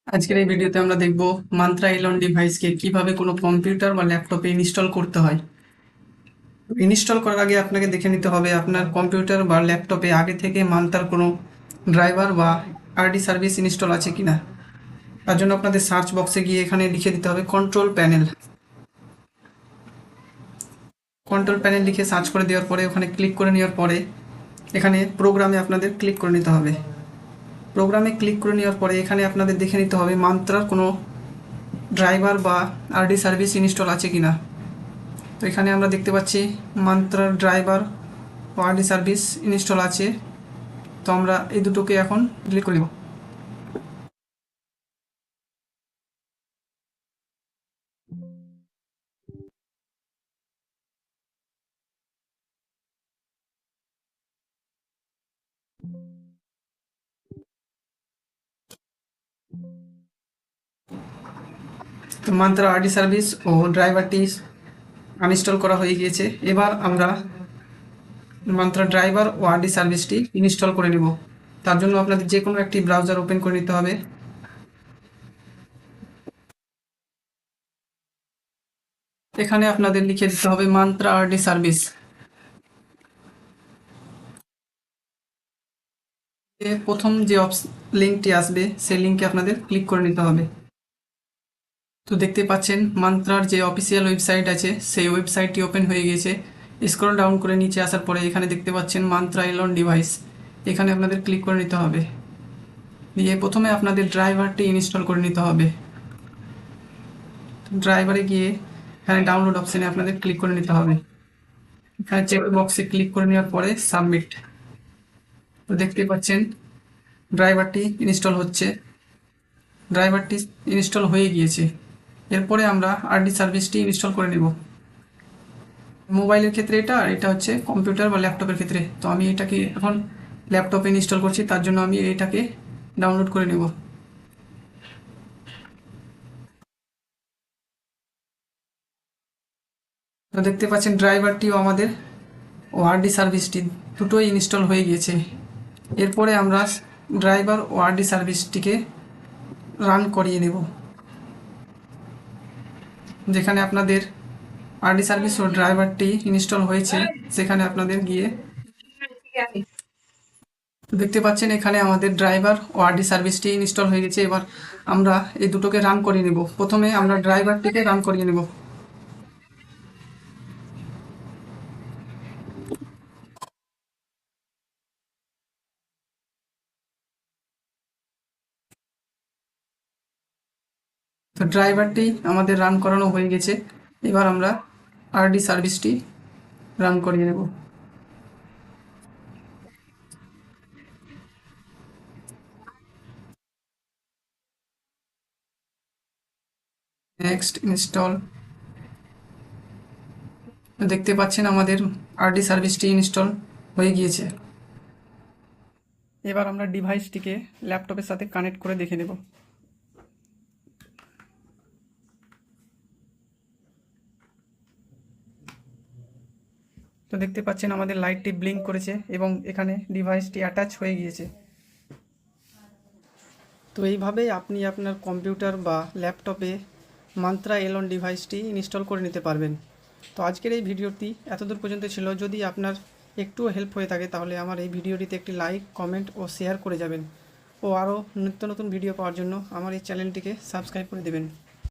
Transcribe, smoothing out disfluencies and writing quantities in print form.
আজকের এই ভিডিওতে আমরা দেখব মান্ত্রা এলন ডিভাইসকে কিভাবে কোনো কম্পিউটার বা ল্যাপটপে ইনস্টল করতে হয়। ইনস্টল করার আগে আপনাকে দেখে নিতে হবে আপনার কম্পিউটার বা ল্যাপটপে আগে থেকে মান্ত্রার কোনো ড্রাইভার বা আরডি সার্ভিস ইনস্টল আছে কিনা। তার জন্য আপনাদের সার্চ বক্সে গিয়ে এখানে লিখে দিতে হবে কন্ট্রোল প্যানেল। কন্ট্রোল প্যানেল লিখে সার্চ করে দেওয়ার পরে ওখানে ক্লিক করে নেওয়ার পরে এখানে প্রোগ্রামে আপনাদের ক্লিক করে নিতে হবে। প্রোগ্রামে ক্লিক করে নেওয়ার পরে এখানে আপনাদের দেখে নিতে হবে মান্ত্রার কোনো ড্রাইভার বা আরডি সার্ভিস ইনস্টল আছে কিনা। তো এখানে আমরা দেখতে পাচ্ছি মান্ত্রার ড্রাইভার ও আরডি সার্ভিস ইনস্টল আছে। তো আমরা এই দুটোকে এখন ক্লিক করে দেব। তো মান্ত্রা আরডি সার্ভিস ও ড্রাইভারটি আনইনস্টল করা হয়ে গিয়েছে। এবার আমরা মান্ত্রা ড্রাইভার ও আরডি সার্ভিসটি ইনস্টল করে নেব। তার জন্য আপনাদের যে কোনো একটি ব্রাউজার ওপেন করে নিতে হবে। এখানে আপনাদের লিখে দিতে হবে মান্ত্রা আরডি সার্ভিস। প্রথম যে লিঙ্কটি আসবে সেই লিঙ্কে আপনাদের ক্লিক করে নিতে হবে। তো দেখতে পাচ্ছেন মান্ত্রার যে অফিসিয়াল ওয়েবসাইট আছে সেই ওয়েবসাইটটি ওপেন হয়ে গেছে। স্ক্রল ডাউন করে নিচে আসার পরে এখানে দেখতে পাচ্ছেন মান্ত্রা এলন ডিভাইস, এখানে আপনাদের ক্লিক করে নিতে হবে। দিয়ে প্রথমে আপনাদের ড্রাইভারটি ইনস্টল করে নিতে হবে। ড্রাইভারে গিয়ে এখানে ডাউনলোড অপশানে আপনাদের ক্লিক করে নিতে হবে। এখানে চেক বক্সে ক্লিক করে নেওয়ার পরে সাবমিট। তো দেখতে পাচ্ছেন ড্রাইভারটি ইনস্টল হচ্ছে। ড্রাইভারটি ইনস্টল হয়ে গিয়েছে। এরপরে আমরা আরডি সার্ভিসটি ইনস্টল করে নেব। মোবাইলের ক্ষেত্রে এটা, আর এটা হচ্ছে কম্পিউটার বা ল্যাপটপের ক্ষেত্রে। তো আমি এটাকে এখন ল্যাপটপে ইনস্টল করছি, তার জন্য আমি এটাকে ডাউনলোড করে নেব। তো দেখতে পাচ্ছেন ড্রাইভারটিও আমাদের ও আরডি সার্ভিসটি দুটোই ইনস্টল হয়ে গিয়েছে। এরপরে আমরা ড্রাইভার ও আরডি সার্ভিসটিকে রান করিয়ে নেব। যেখানে আপনাদের আরডি সার্ভিস ও ড্রাইভারটি ইনস্টল হয়েছে সেখানে আপনাদের গিয়ে দেখতে পাচ্ছেন এখানে আমাদের ড্রাইভার ও আরডি সার্ভিসটি ইনস্টল হয়ে গেছে। এবার আমরা এই দুটোকে রান করিয়ে নেব। প্রথমে আমরা ড্রাইভারটিকে রান করিয়ে নেব। তো ড্রাইভারটি আমাদের রান করানো হয়ে গেছে। এবার আমরা আরডি সার্ভিসটি রান করিয়ে নেব। Next install. দেখতে পাচ্ছেন আমাদের আরডি সার্ভিসটি ইনস্টল হয়ে গিয়েছে। এবার আমরা ডিভাইসটিকে ল্যাপটপের সাথে কানেক্ট করে দেখে নেব। তো দেখতে পাচ্ছেন আমাদের লাইটটি ব্লিঙ্ক করেছে এবং এখানে ডিভাইসটি অ্যাটাচ হয়ে গিয়েছে। তো এইভাবেই আপনি আপনার কম্পিউটার বা ল্যাপটপে মান্ত্রা এলন ডিভাইসটি ইনস্টল করে নিতে পারবেন। তো আজকের এই ভিডিওটি এতদূর পর্যন্ত ছিল। যদি আপনার একটুও হেল্প হয়ে থাকে তাহলে আমার এই ভিডিওটিতে একটি লাইক, কমেন্ট ও শেয়ার করে যাবেন। ও আরও নিত্য নতুন ভিডিও পাওয়ার জন্য আমার এই চ্যানেলটিকে সাবস্ক্রাইব করে দেবেন।